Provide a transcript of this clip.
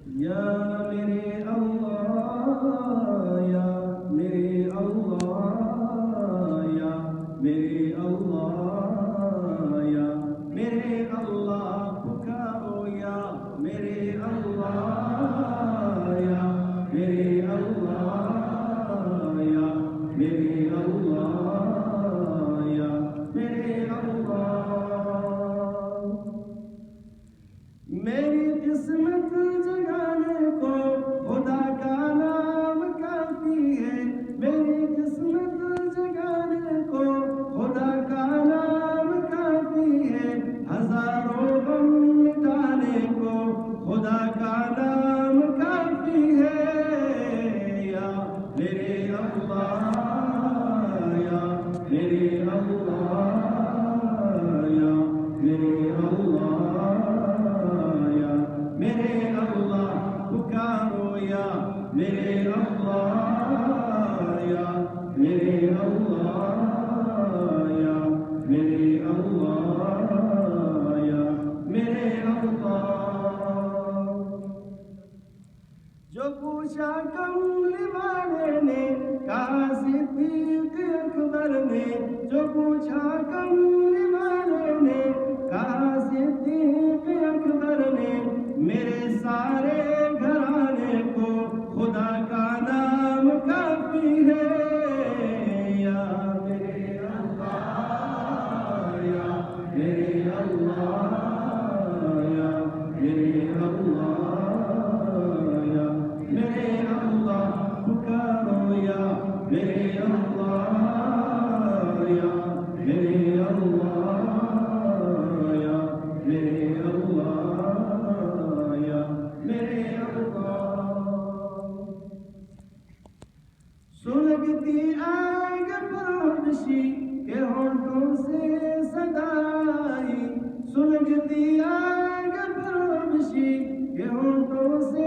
یا میرے اللہ، یا میرے اللہ، یا میرے اللہ، یا میرے اللہ پکارو، یا میرے اللہ، یا میرے اللہ، یا میرے اللہ، یا میرے اللہ۔ میری قسمت جگانے کو خدا کا نام کافی ہے، میری قسمت جگانے کو خدا کا نام کافی ہے، ہزاروں غم مٹانے کو خدا کا نام کافی ہے، یا میرے اللہ، یا میرے اللہ، یا میرے اللہ، یا میرے اللہ پکارو، یا میرے اللہ، یا میرے اللہ، یا میرے اللہ، یا میرے اللہ۔ جو پوچھا کملی والے نے، کہا صدیق اکبر نے، جو پوچھا کملی والے نے، کہا صدیق اکبر نے، میرے سارے گھرانے کو خدا کا نام کافی ہے، یا میرے اللہ، یا میرے اللہ، یا میرے اللہ، یا میرے اللہ پکارو، یا میرے اللہ، یا میرے اللہ، یا میرے اللہ، یا میرے اللہ۔ سلگتی آگ پردشی کے ہونٹوں سے صدائی، سلگتی آگ پردشی کے ہونٹوں سے